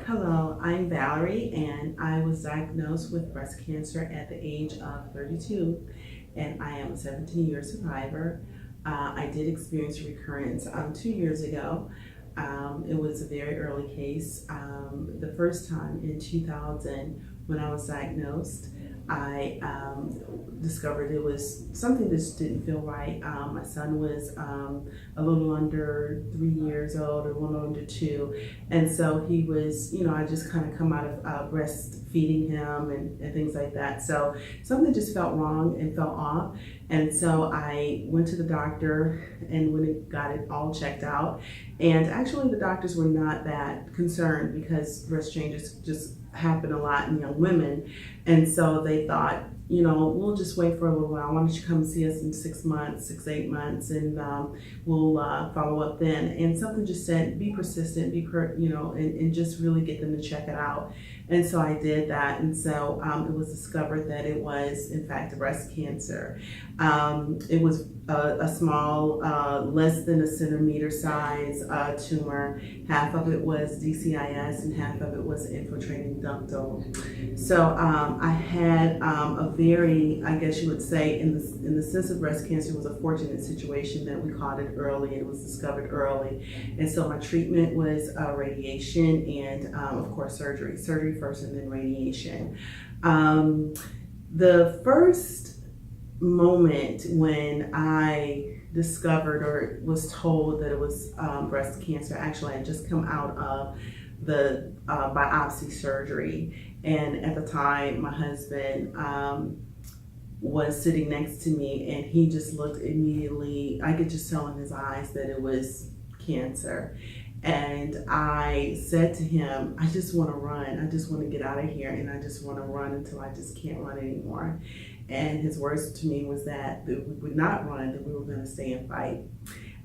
Hello, I'm Valerie, and I was diagnosed with breast cancer at the age of 32, and I am a 17-year survivor. I did experience recurrence 2 years ago. It was a very early case. The first time in 2000, when I was diagnosed, I discovered it was something that just didn't feel right. My son was a little under 3 years old, or a little under 2, and so he was, I just kind of come out of breastfeeding him and things like that. So something just felt wrong and felt off, and so I went to the doctor and got it all checked out. And actually, the doctors were not that concerned because breast changes just happen a lot in young women. And so they thought, we'll just wait for a little while. Why don't you come see us in 6 months, 8 months, and we'll follow up then. And something just said, be persistent, and just really get them to check it out. And so I did that. And so it was discovered that it was, in fact, breast cancer. It was a small, less than a centimeter size tumor. Half of it was DCIS and half of it was infiltrating ductal. So I had a very, I guess you would say, in the sense of breast cancer, it was a fortunate situation that we caught it early and it was discovered early. And so my treatment was radiation and, of course, surgery. Surgery first and then radiation. The first moment when I discovered or was told that it was breast cancer, actually I had just come out of the biopsy surgery, and at the time my husband was sitting next to me, and he just looked immediately, I could just tell in his eyes that it was cancer. And I said to him, I just want to run. I just want to get out of here, and I just want to run until I just can't run anymore. And his words to me was that we would not run, that we were going to stay and fight.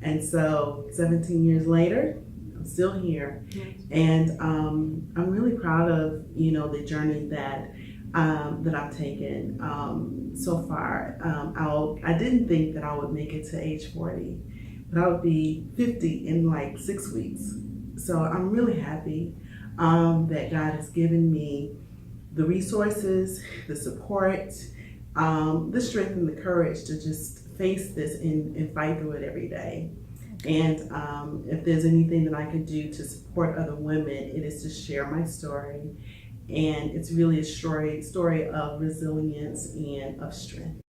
And so 17 years later, I'm still here. And I'm really proud of, the journey that I've taken so far. I didn't think that I would make it to age 40. But I would be 50 in like 6 weeks. So I'm really happy that God has given me the resources, the support, the strength and the courage to just face this and fight through it every day. And if there's anything that I could do to support other women, it is to share my story. And it's really a story of resilience and of strength.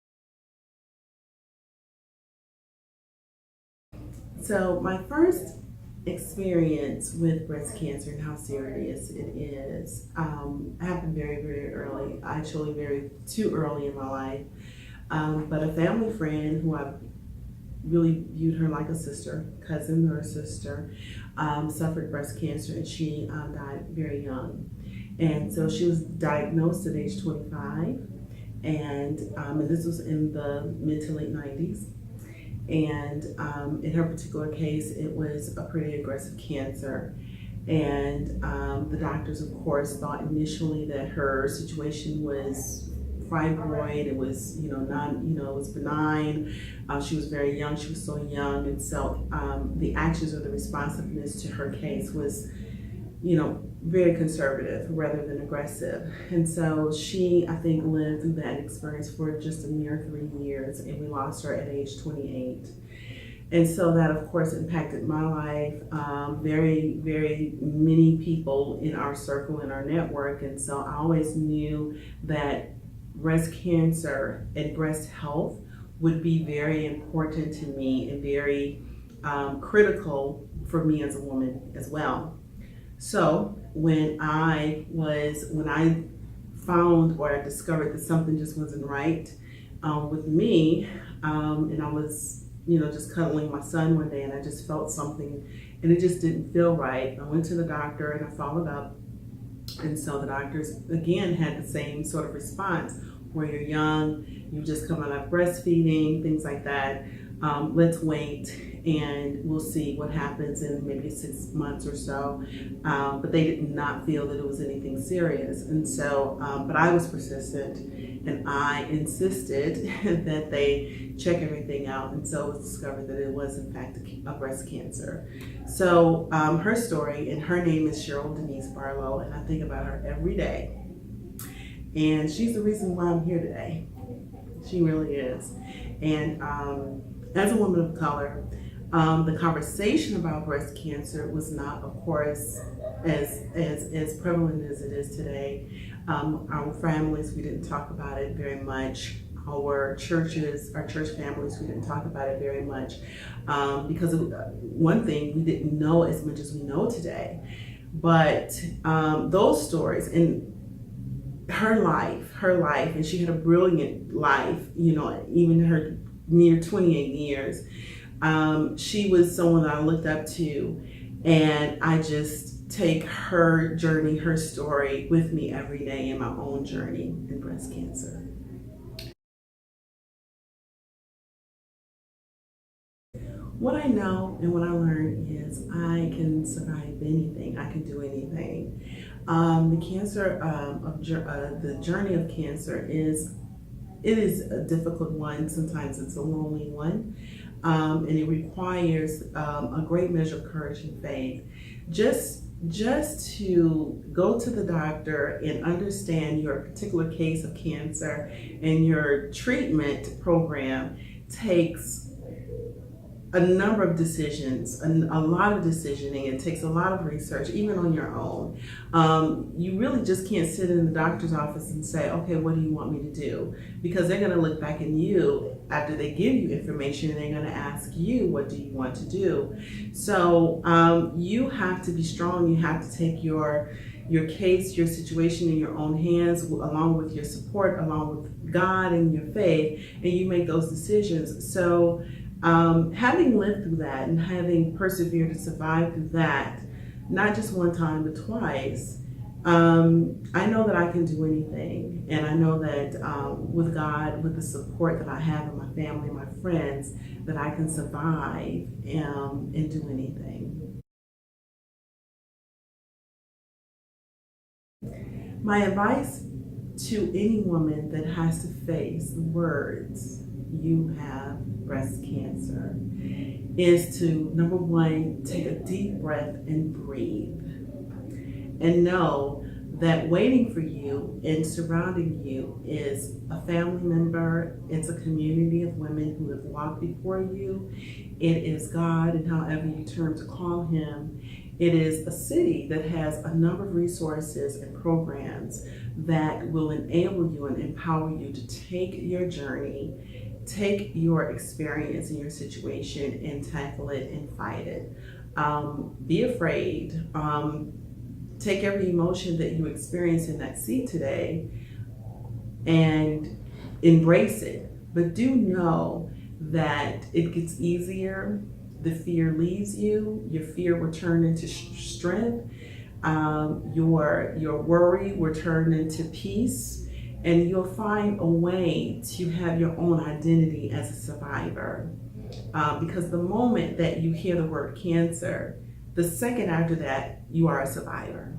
So my first experience with breast cancer and how serious it is happened very, very early, actually too early in my life. But a family friend who I really viewed her like a sister, cousin or sister, suffered breast cancer, and she died very young. And so she was diagnosed at age 25, and this was in the mid to late 90s. And in her particular case, it was a pretty aggressive cancer. And the doctors, of course, thought initially that her situation was fibroid. It was, it was benign. She was very young. She was so young. And so the actions or the responsiveness to her case was, very conservative rather than aggressive. And so she, I think, lived through that experience for just a mere 3 years, and we lost her at age 28. And so that, of course, impacted my life, very, very many people in our circle, in our network. And so I always knew that breast cancer and breast health would be very important to me and very critical for me as a woman as well. So when I found or I discovered that something just wasn't right with me, and I was, just cuddling my son one day, and I just felt something, and it just didn't feel right. I went to the doctor and I followed up, and so the doctors again had the same sort of response, where you're young, you just come out of breastfeeding, things like that. Let's wait and we'll see what happens in maybe 6 months or so. But they did not feel that it was anything serious. And so, but I was persistent, and I insisted that they check everything out. And so it was discovered that it was in fact a breast cancer. So her story, and her name is Cheryl Denise Barlow, and I think about her every day. And she's the reason why I'm here today. She really is. And as a woman of color, the conversation about breast cancer was not, of course, as prevalent as it is today. Our families, we didn't talk about it very much. Our churches, our church families, we didn't talk about it very much because of one thing, we didn't know as much as we know today. But those stories and her life, and she had a brilliant life, you know, even her near 28 years. She was someone that I looked up to, and I just take her journey, her story with me every day in my own journey in breast cancer. What I know and what I learned is I can survive anything. I can do anything. The journey of cancer is a difficult one. Sometimes it's a lonely one, and it requires a great measure of courage and faith. Just to go to the doctor and understand your particular case of cancer and your treatment program takes a number of decisions, a lot of decisioning. It takes a lot of research, even on your own. You really just can't sit in the doctor's office and say, okay, what do you want me to do? Because they're gonna look back at you after they give you information, and they're gonna ask you, what do you want to do? So you have to be strong. You have to take your case, your situation in your own hands, along with your support, along with God and your faith, and you make those decisions. So having lived through that and having persevered and survived through that, not just one time, but twice, I know that I can do anything. And I know that with God, with the support that I have in my family, my friends, that I can survive and do anything. My advice to any woman that has to face the words, you have breast cancer, is to, number one, take a deep breath and breathe. And know that waiting for you and surrounding you is a family member, it's a community of women who have walked before you, it is God, and however you turn to call him, it is a city that has a number of resources and programs that will enable you and empower you to take your journey, take your experience and your situation and tackle it and fight it. Be afraid. Take every emotion that you experience in that seat today and embrace it. But do know that it gets easier. The fear leaves you. Your fear will turn into strength. Your worry will turn into peace. And you'll find a way to have your own identity as a survivor. Because the moment that you hear the word cancer, the second after that, you are a survivor.